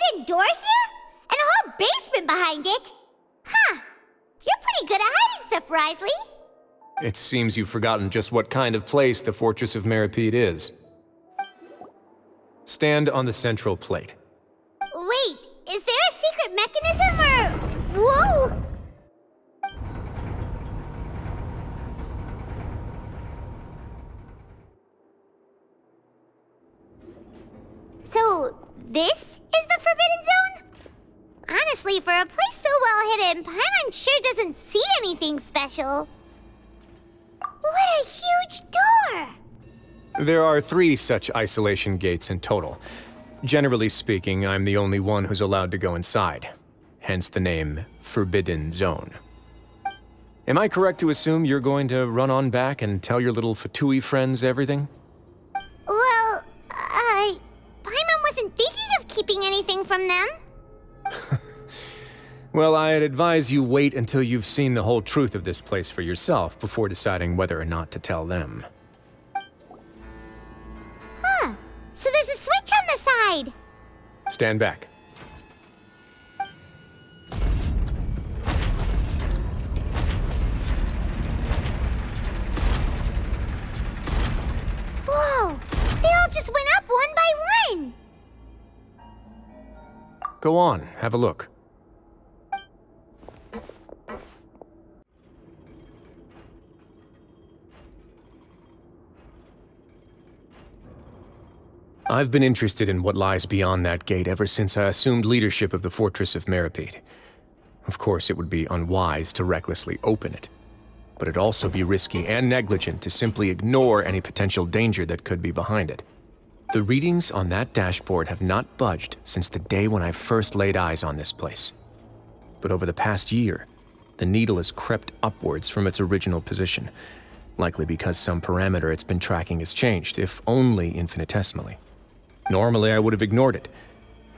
hidden door here? And a whole basement behind it? Huh. You're pretty good at hiding stuff, Wriothesley. It seems you've forgotten just what kind of place the Fortress of Meropide is. Stand on the central plate. Wait, is there a secret mechanism or... Whoa! So, this is the Forbidden Zone? Honestly, for a place so well hidden, Paimon sure doesn't see anything special. What a huge door! There are 3 such isolation gates in total. Generally speaking, I'm the only one who's allowed to go inside. Hence the name Forbidden Zone. Am I correct to assume you're going to run on back and tell your little Fatui friends everything? Well, Paimon wasn't thinking of keeping anything from them. Well, I'd advise you wait until you've seen the whole truth of this place for yourself before deciding whether or not to tell them. Huh. So there's a switch on the side. Stand back. Whoa! They all just went up one by one! Go on, have a look. I've been interested in what lies beyond that gate ever since I assumed leadership of the Fortress of Meropide. Of course, it would be unwise to recklessly open it, but it'd also be risky and negligent to simply ignore any potential danger that could be behind it. The readings on that dashboard have not budged since the day when I first laid eyes on this place. But over the past year, the needle has crept upwards from its original position, likely because some parameter it's been tracking has changed, if only infinitesimally. Normally, I would have ignored it,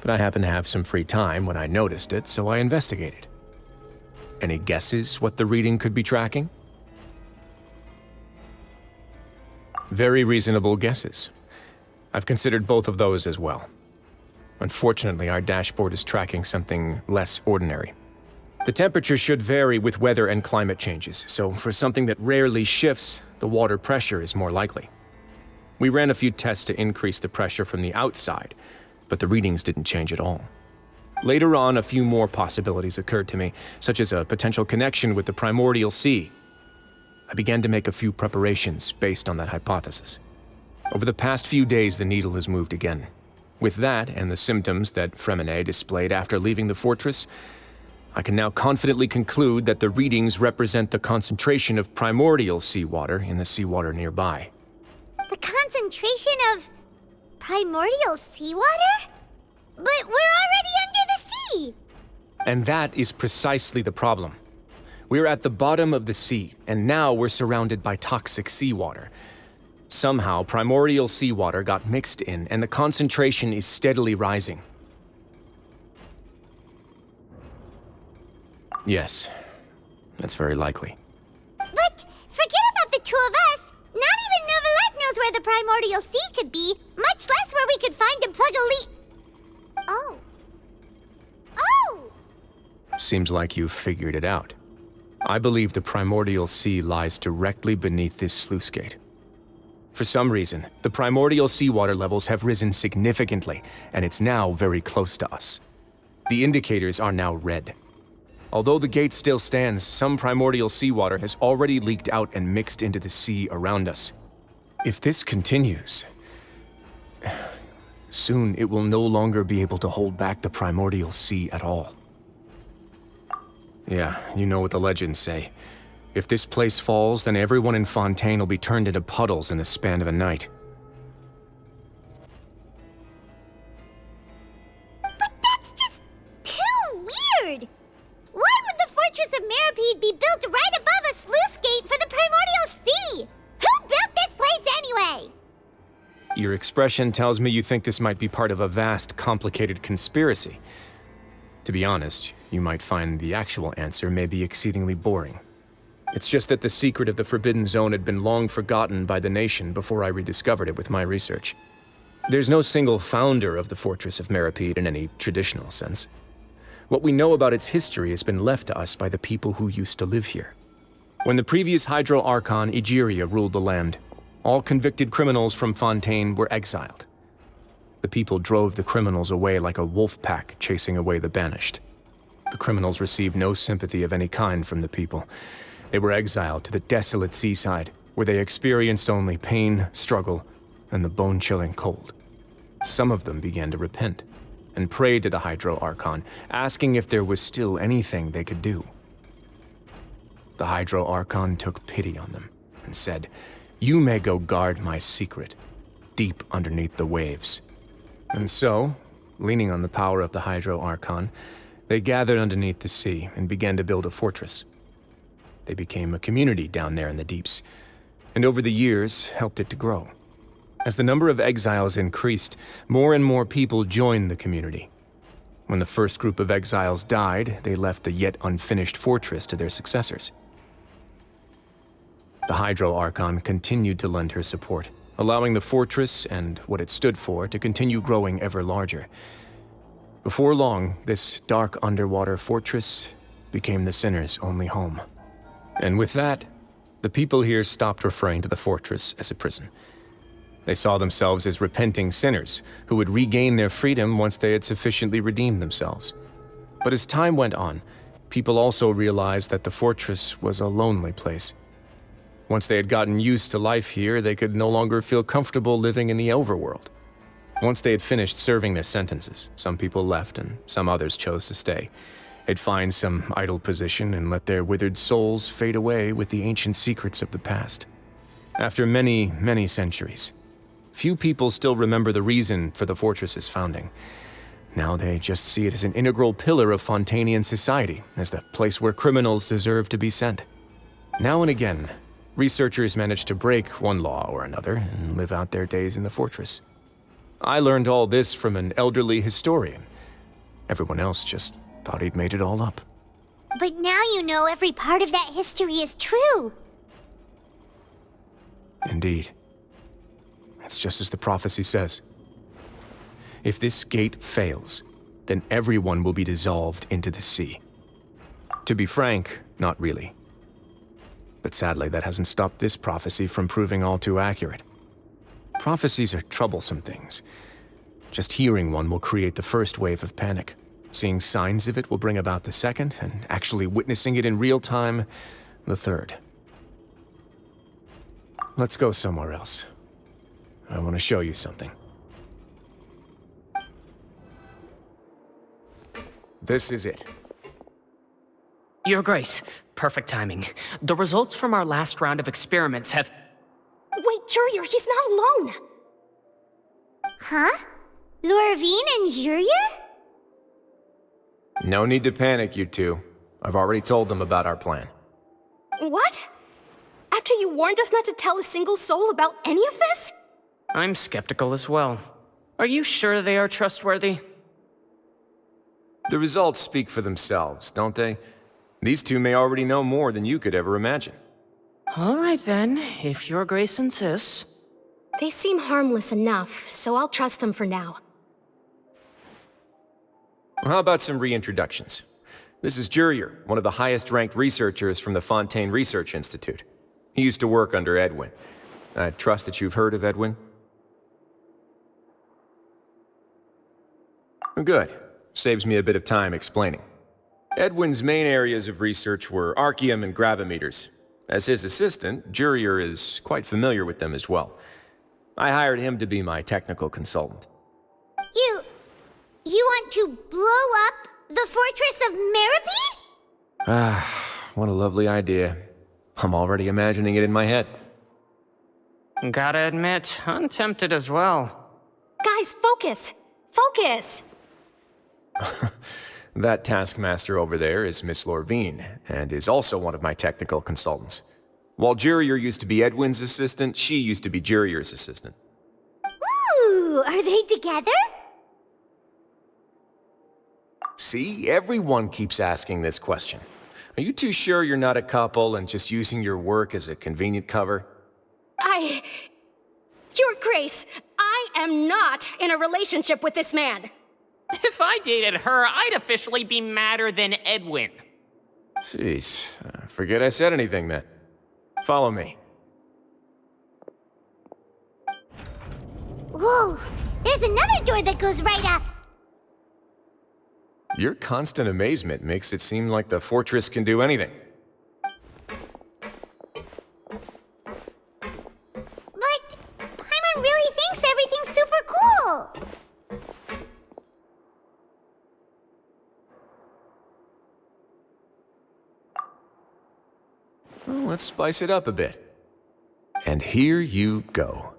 but I happened to have some free time when I noticed it, so I investigated. Any guesses what the reading could be tracking? Very reasonable guesses. I've considered both of those as well. Unfortunately, our dashboard is tracking something less ordinary. The temperature should vary with weather and climate changes, so for something that rarely shifts, the water pressure is more likely. We ran a few tests to increase the pressure from the outside, but the readings didn't change at all. Later on, a few more possibilities occurred to me, such as a potential connection with the primordial sea. I began to make a few preparations based on that hypothesis. Over the past few days, the needle has moved again. With that, and the symptoms that Fremine displayed after leaving the fortress, I can now confidently conclude that the readings represent the concentration of primordial seawater in the seawater nearby. The concentration of primordial seawater? But we're already under the sea! And that is precisely the problem. We're at the bottom of the sea, and now we're surrounded by toxic seawater. Somehow, primordial seawater got mixed in, and the concentration is steadily rising. Yes, that's very likely. But forget about the two of us! Not even Neuvillette knows where the primordial sea could be, much less where we could find and plug a leak. Oh. Oh! Seems like you've figured it out. I believe the primordial sea lies directly beneath this sluice gate. For some reason, the primordial seawater levels have risen significantly, and it's now very close to us. The indicators are now red. Although the gate still stands, some primordial seawater has already leaked out and mixed into the sea around us. If this continues, soon it will no longer be able to hold back the primordial sea at all. Yeah, you know what the legends say. If this place falls, then everyone in Fontaine will be turned into puddles in the span of a night. But that's just too weird! Why would the Fortress of Meropide be built right above a sluice gate for the primordial sea? Who built this place anyway? Your expression tells me you think this might be part of a vast, complicated conspiracy. To be honest, you might find the actual answer may be exceedingly boring. It's just that the secret of the Forbidden Zone had been long forgotten by the nation before I rediscovered it with my research. There's no single founder of the Fortress of Meropide in any traditional sense. What we know about its history has been left to us by the people who used to live here. When the previous Hydro Archon Egeria ruled the land, all convicted criminals from Fontaine were exiled. The people drove the criminals away like a wolf pack chasing away the banished. The criminals received no sympathy of any kind from the people. They were exiled to the desolate seaside, where they experienced only pain, struggle, and the bone-chilling cold. Some of them began to repent and prayed to the Hydro Archon, asking if there was still anything they could do. The Hydro Archon took pity on them and said, "You may go guard my secret, deep underneath the waves." And so, leaning on the power of the Hydro Archon, they gathered underneath the sea and began to build a fortress. They became a community down there in the deeps, and over the years helped it to grow. As the number of exiles increased, more and more people joined the community. When the first group of exiles died, they left the yet unfinished fortress to their successors. The Hydro Archon continued to lend her support, allowing the fortress and what it stood for to continue growing ever larger. Before long, this dark underwater fortress became the sinner's only home. And with that, the people here stopped referring to the fortress as a prison. They saw themselves as repenting sinners who would regain their freedom once they had sufficiently redeemed themselves. But as time went on, people also realized that the fortress was a lonely place. Once they had gotten used to life here, they could no longer feel comfortable living in the overworld. Once they had finished serving their sentences, some people left and some others chose to stay. They'd find some idle position and let their withered souls fade away with the ancient secrets of the past. After many, many centuries, few people still remember the reason for the fortress's founding. Now they just see it as an integral pillar of Fontainian society, as the place where criminals deserve to be sent. Now and again, researchers manage to break one law or another and live out their days in the fortress. I learned all this from an elderly historian. Everyone else just thought he'd made it all up. But now you know every part of that history is true. Indeed. It's just as the prophecy says. If this gate fails, then everyone will be dissolved into the sea. To be frank, not really. But sadly, that hasn't stopped this prophecy from proving all too accurate. Prophecies are troublesome things. Just hearing one will create the first wave of panic. Seeing signs of it will bring about the second, and actually witnessing it in real time, the third. Let's go somewhere else. I want to show you something. This is it. Your Grace, perfect timing. The results from our last round of experiments have... Wait, Jurier, he's not alone! Huh? Lorvine and Jurier? No need to panic, you two. I've already told them about our plan. What? After you warned us not to tell a single soul about any of this? I'm skeptical as well. Are you sure they are trustworthy? The results speak for themselves, don't they? These two may already know more than you could ever imagine. All right then, if Your Grace insists. They seem harmless enough, so I'll trust them for now. How about some reintroductions? This is Jurier, one of the highest-ranked researchers from the Fontaine Research Institute. He used to work under Edwin. I trust that you've heard of Edwin? Good. Saves me a bit of time explaining. Edwin's main areas of research were archaeum and gravimeters. As his assistant, Jurier is quite familiar with them as well. I hired him to be my technical consultant. You want to blow up the Fortress of Meropide? Ah, what a lovely idea. I'm already imagining it in my head. Gotta admit, I'm tempted as well. Guys, focus! Focus! That taskmaster over there is Miss Lorvine, and is also one of my technical consultants. While Jurier used to be Edwin's assistant, she used to be Jurier's assistant. Ooh, are they together? See, everyone keeps asking this question. Are you too sure you're not a couple and just using your work as a convenient cover? Your Grace, I am not in a relationship with this man. If I dated her, I'd officially be madder than Edwin. Jeez, forget I said anything then. Follow me. Whoa, there's another door that goes right up. Your constant amazement makes it seem like the fortress can do anything. But Paimon really thinks everything's super cool. Well, let's spice it up a bit. And here you go.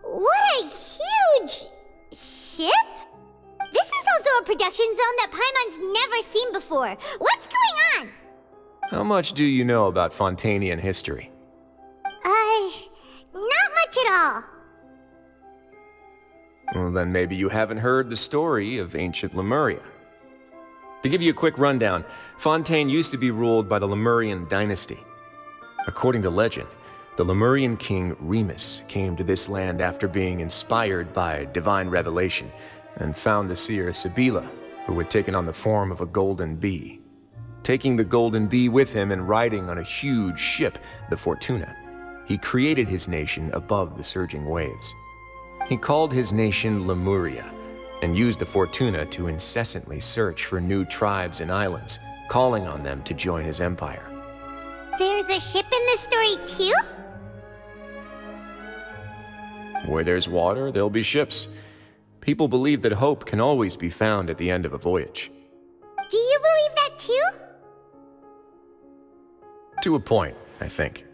What a huge ship! This is also a production zone that Paimon's never seen before. What's going on? How much do you know about Fontainian history? Not much at all. Well, then maybe you haven't heard the story of ancient Lemuria. To give you a quick rundown, Fontaine used to be ruled by the Lemurian dynasty. According to legend, the Lemurian king Remus came to this land after being inspired by divine revelation and found the seer Sibila, who had taken on the form of a golden bee. Taking the golden bee with him and riding on a huge ship, the Fortuna, he created his nation above the surging waves. He called his nation Lemuria and used the Fortuna to incessantly search for new tribes and islands, calling on them to join his empire. There's a ship in this story too? Where there's water, there'll be ships. People believe that hope can always be found at the end of a voyage. Do you believe that too? To a point, I think.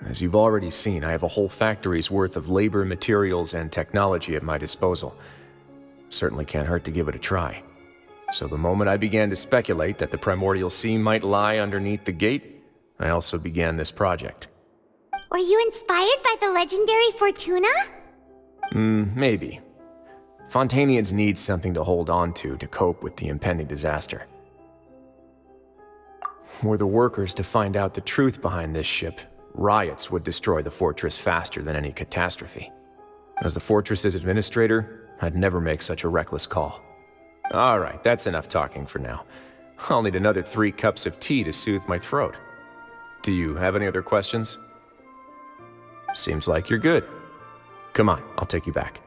As you've already seen, I have a whole factory's worth of labor, materials, and technology at my disposal. Certainly can't hurt to give it a try. So the moment I began to speculate that the primordial sea might lie underneath the gate, I also began this project. Were you inspired by the legendary Fortuna? Maybe. Fontainians need something to hold on to cope with the impending disaster. Were the workers to find out the truth behind this ship, riots would destroy the fortress faster than any catastrophe. As the fortress's administrator, I'd never make such a reckless call. All right, that's enough talking for now. I'll need another 3 cups of tea to soothe my throat. Do you have any other questions? Seems like you're good. Come on, I'll take you back.